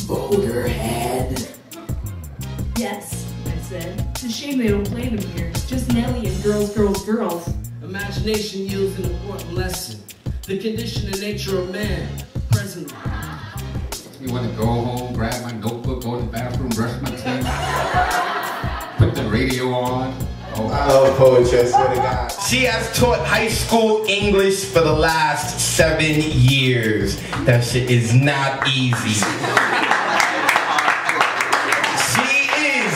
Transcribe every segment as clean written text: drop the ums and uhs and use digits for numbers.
Boulder head. Yes, I said. It's a shame they don't play them here. Just Nelly and girls, girls, girls. Imagination yields an important lesson. The condition and nature of man, presently. You want to go home, grab my notebook, go to the bathroom, brush my teeth, put the radio on. Oh, I love poetry, I swear to God. She has taught high school English for the last 7 years. That shit is not easy. She is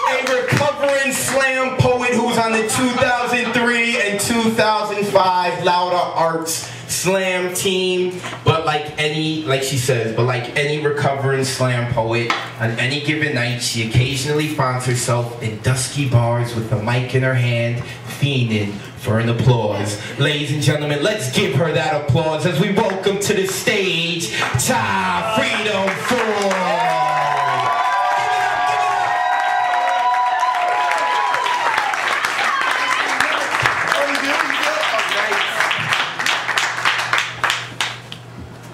a recovering slam poet who's on the 2003 and 2005 Louder Arts Slam team, but like any recovering slam poet, on any given night, she occasionally finds herself in dusky bars with a mic in her hand, fiending for an applause. Ladies and gentlemen, let's give her that applause as we welcome to the stage, Ty Freedom Ford.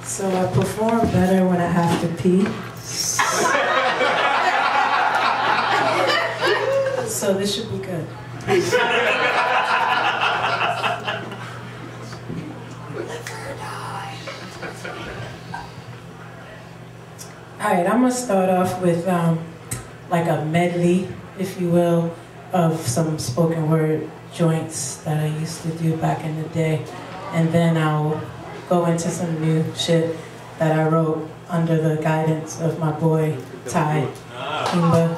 So I perform better when I have to pee. So this should be good. Alright, I'm gonna start off with like a medley, if you will, of some spoken word joints that I used to do back in the day. And then I'll go into some new shit that I wrote under the guidance of my boy, Ty Kimba.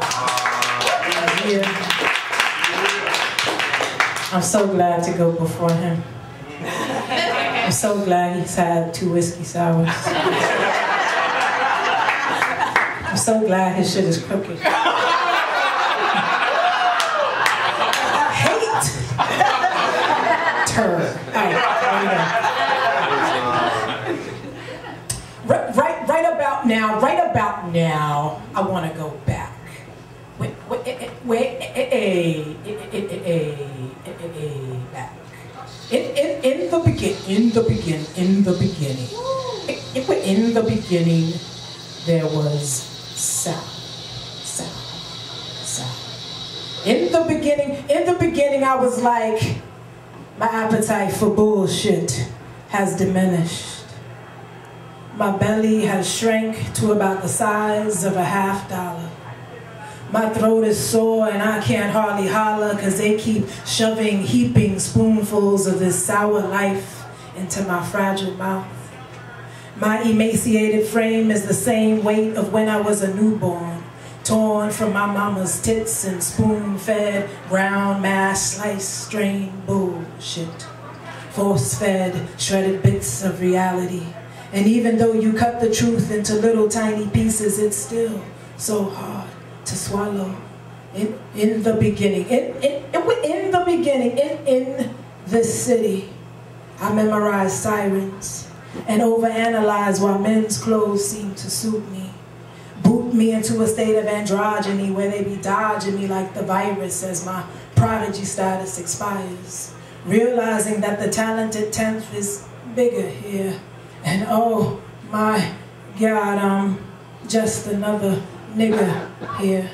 I'm so glad to go before him. I'm so glad he's had 2 whiskey sours. I'm so glad his shit is crooked. Hate! Turd. Alright, here we go. Right about now, I want to go back. Back. In the beginning, there was sound. In the beginning, I was like, my appetite for bullshit has diminished. My belly has shrank to about the size of a $50. My throat is sore and I can't hardly holler because they keep shoving heaping spoonfuls of this sour life into my fragile mouth. My emaciated frame is the same weight of when I was a newborn, torn from my mama's tits and spoon-fed, brown mash, sliced, strained bullshit. Force-fed, shredded bits of reality. And even though you cut the truth into little tiny pieces, it's still so hard to swallow. In the beginning, in this city, I memorized sirens and overanalyzed why men's clothes seem to suit me. Boot me into a state of androgyny where they be dodging me like the virus as my prodigy status expires. Realizing that the talented 10th is bigger here. And oh my God, I'm just another nigga here.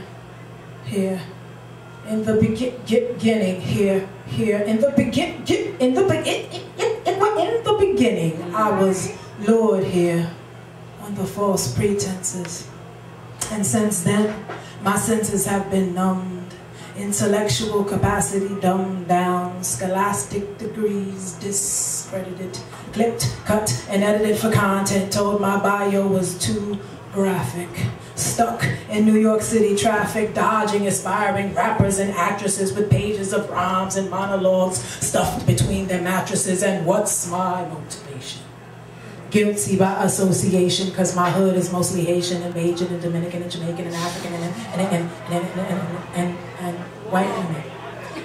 In the beginning, in the beginning, I was lured here under false pretenses. And since then, my senses have been numbed. Intellectual capacity dumbed down, scholastic degrees discredited, clipped, cut, and edited for content, told my bio was too graphic. Stuck in New York City traffic, dodging aspiring rappers and actresses with pages of rhymes and monologues stuffed between their mattresses. And what's my motivation? Guilty by association, because my hood is mostly Haitian and Bajan and Dominican and Jamaican and African and white women.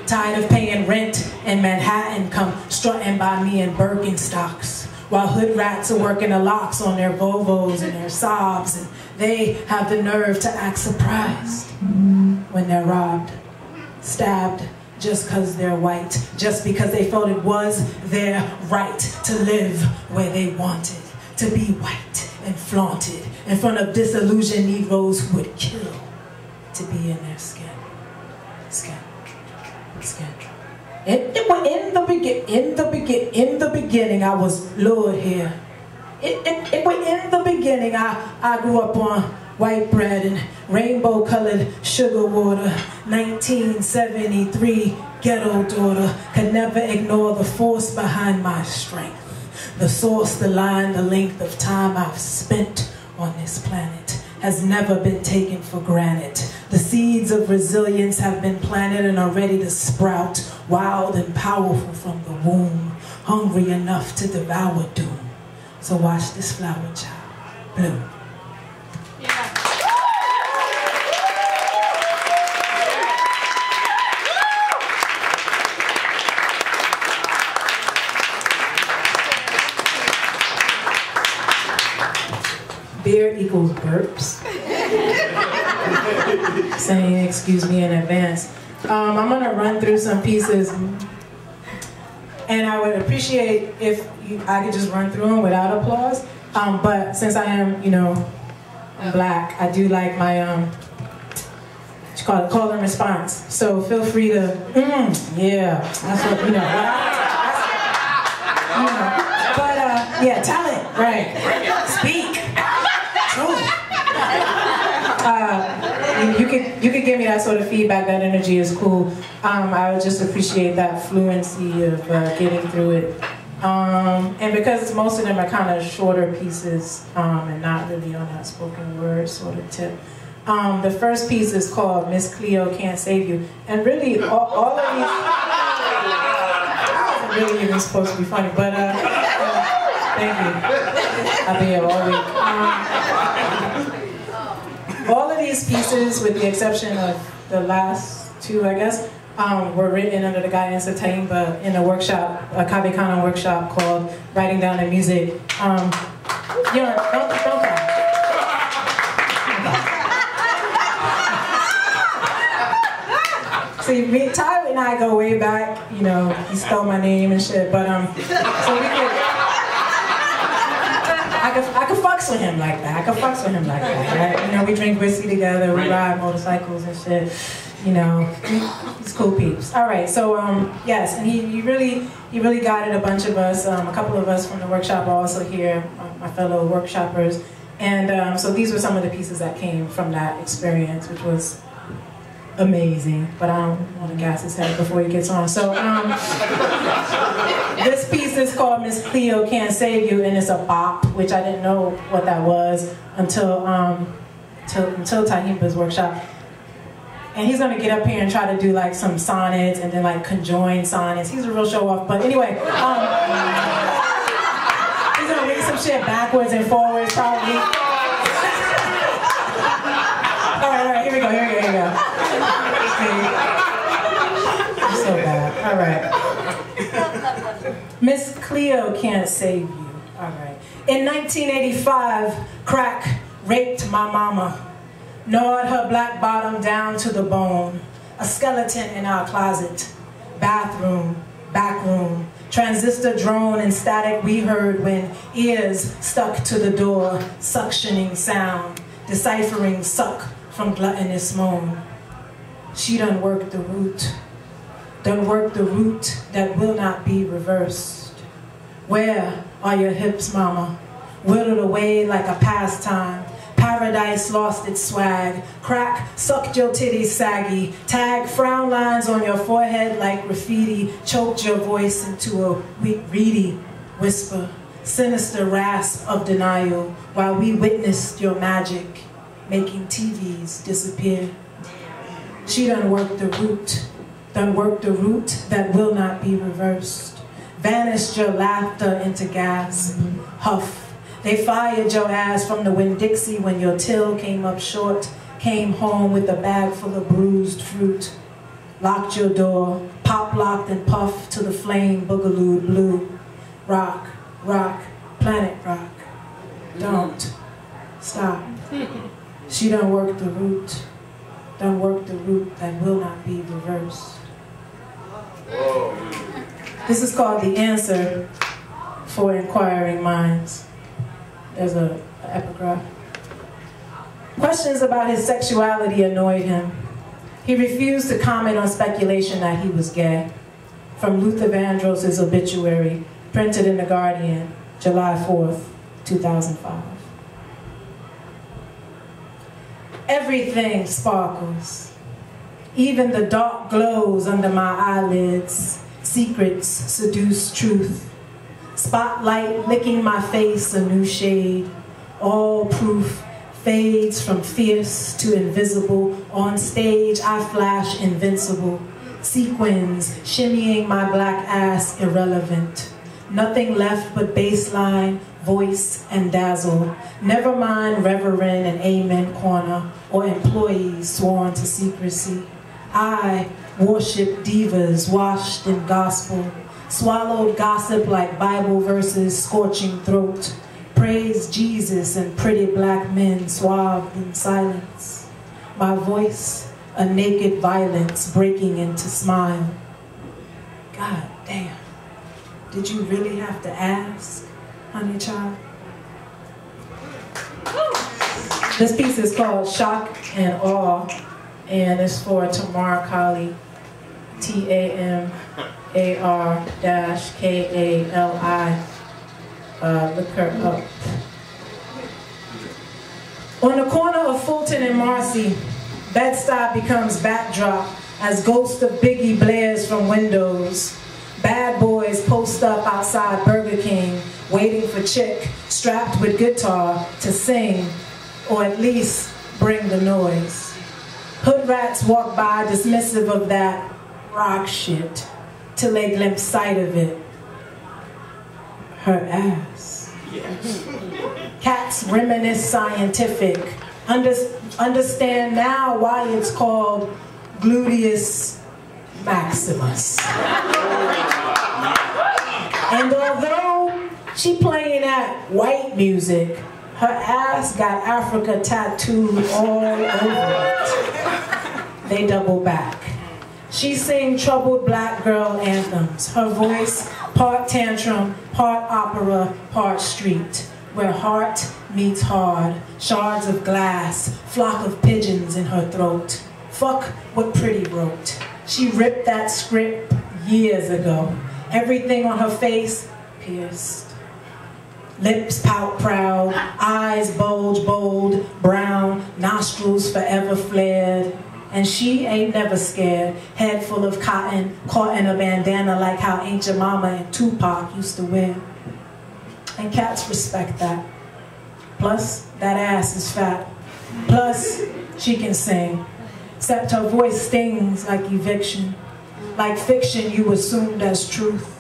Tired of paying rent in Manhattan, come strutting by me in Birkenstocks, while hood rats are working the locks on their Volvos and their Saabs, and they have the nerve to act surprised when they're robbed, stabbed, just because they're white, just because they felt it was their right to live where they wanted, to be white and flaunted in front of disillusioned Negroes who would kill to be in their skin. In the beginning, I was lured here. In the beginning, I grew up on white bread and rainbow-colored sugar water. 1973, ghetto daughter, could never ignore the force behind my strength. The source, the line, the length of time I've spent on this planet has never been taken for granted. The seeds of resilience have been planted and are ready to sprout, wild and powerful from the womb, hungry enough to devour doom. So watch this flower child bloom. Beer equals burps. Saying excuse me in advance. I'm gonna run through some pieces, and I would appreciate if I could just run through them without applause. But since I am, I'm black, I do like my what you call it, call and response. So feel free to, yeah, that's what But yeah, talent, right? Speak. You could give me that sort of feedback. That energy is cool. I would just appreciate that fluency of getting through it. And because most of them are kind of shorter pieces and not really on that spoken word sort of tip. The first piece is called Miss Cleo Can't Save You. And really, all of these... It wasn't really even supposed to be funny, but thank you. I'll be here all week. All of these pieces, with the exception of the last two, I guess, were written under the guidance of Taimba in a workshop, a Kabekana workshop called Writing Down the Music. Don't cry. See, Ty and I go way back. He stole my name and shit, but so we could. I could fucks with him like that. Right? We drink whiskey together, we ride motorcycles and shit. He's cool peeps. All right, so yes, and he really guided a bunch of us. A couple of us from the workshop are also here, my fellow workshoppers, and so these were some of the pieces that came from that experience, which was amazing. But I don't want to gas his head before he gets on. So this piece is called Miss Cleo Can't Save You, and it's a bop, which I didn't know what that was until Tahimba's workshop. And he's gonna get up here and try to do like some sonnets and then like conjoin sonnets. He's a real show off, but anyway, he's gonna read some shit backwards and forwards probably. All right, here we go. I'm so bad. All right. Miss Cleo Can't Save You. All right. In 1985, crack raped my mama. Gnawed her black bottom down to the bone. A skeleton in our closet. Bathroom, back room. Transistor drone and static we heard when ears stuck to the door. Suctioning sound. Deciphering suck from gluttonous moan. She done worked the root. Done worked the root that will not be reversed. Where are your hips, mama? Whittled away like a pastime. Paradise lost its swag. Crack sucked your titties saggy. Tag frown lines on your forehead like graffiti. Choked your voice into a reedy whisper. Sinister rasp of denial while we witnessed your magic, making TVs disappear. She done worked the root. Done worked the root that will not be reversed. Vanished your laughter into gasp. Huff. They fired your ass from the Winn-Dixie when your till came up short. Came home with a bag full of bruised fruit. Locked your door. Pop locked and puffed to the flame boogaloo blue. Rock, rock, planet rock. Don't stop. She done worked the root. Done worked the root that will not be reversed. Whoa. This is called The Answer for Inquiring Minds. There's an epigraph. Questions about his sexuality annoyed him. He refused to comment on speculation that he was gay. From Luther Vandross's obituary, printed in The Guardian, July 4th, 2005. Everything sparkles. Even the dark glows under my eyelids. Secrets seduce truth. Spotlight licking my face a new shade. All proof fades from fierce to invisible. On stage I flash invincible. Sequins shimmying my black ass irrelevant. Nothing left but baseline, voice, and dazzle. Never mind reverend and amen corner or employees sworn to secrecy. I worship divas washed in gospel, swallowed gossip like Bible verses, scorching throat. Praise Jesus and pretty black men swathed in silence. My voice, a naked violence breaking into smile. God damn, did you really have to ask, honey child? This piece is called Shock and Awe, and it's for Tamar Kali, TAMAR-KALI. Look her up. On the corner of Fulton and Marcy, Bed-Stuy becomes backdrop as ghost of Biggie blares from windows. Bad boys post up outside Burger King, waiting for Chick, strapped with guitar, to sing, or at least bring the noise. Hood rats walk by dismissive of that rock shit, till they glimpse sight of it. Her ass. Cats reminisce scientific. Understand now why it's called gluteus maximus. And although she playing that white music, her ass got Africa tattooed all over it. They double back. She sing troubled black girl anthems. Her voice, part tantrum, part opera, part street. Where heart meets hard, shards of glass, flock of pigeons in her throat. Fuck what Pretty wrote. She ripped that script years ago. Everything on her face pierced. Lips pout proud, eyes bulge bold, brown, nostrils forever flared. And she ain't never scared. Head full of cotton, caught in a bandana like how Aunt Jemima and Tupac used to wear. And cats respect that. Plus, that ass is fat. Plus, she can sing. Except her voice stings like eviction. Like fiction you assumed as truth.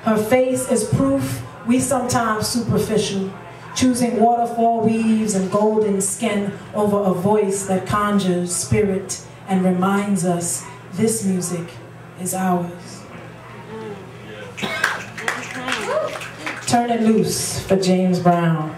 Her face is proof we sometimes superficial. Choosing waterfall weaves and golden skin over a voice that conjures spirit and reminds us this music is ours. Turn It Loose for James Brown.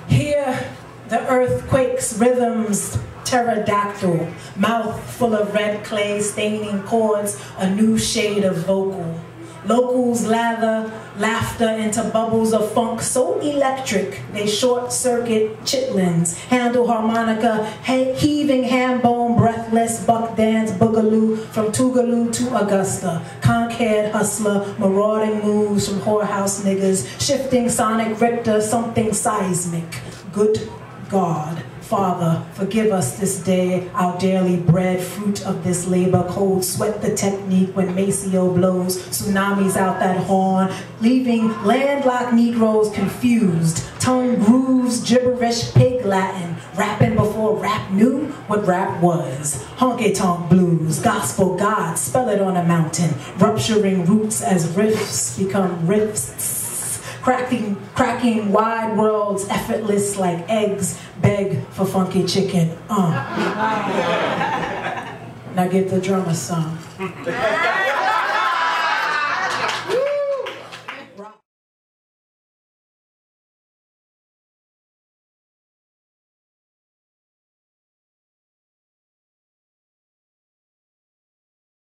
Here, the earth quakes, rhythms, pterodactyl, mouth full of red clay, staining chords, a new shade of vocal. Locals lather laughter into bubbles of funk so electric they short-circuit chitlins, handle harmonica, heaving ham bone, breathless, buck dance, boogaloo, from Tougaloo to Augusta, conch-haired hustler, marauding moves from whorehouse niggas, shifting sonic Richter, something seismic. Good God, Father, forgive us this day, our daily bread, fruit of this labor, cold sweat the technique when Maceo blows, tsunamis out that horn, leaving landlocked Negroes confused, tongue grooves, gibberish, pig Latin, rapping before rap knew what rap was, honky-tonk blues, gospel God, spell it on a mountain, rupturing roots as riffs become rifts, cracking wide worlds, effortless like eggs, beg for funky chicken. Now give the drummer some.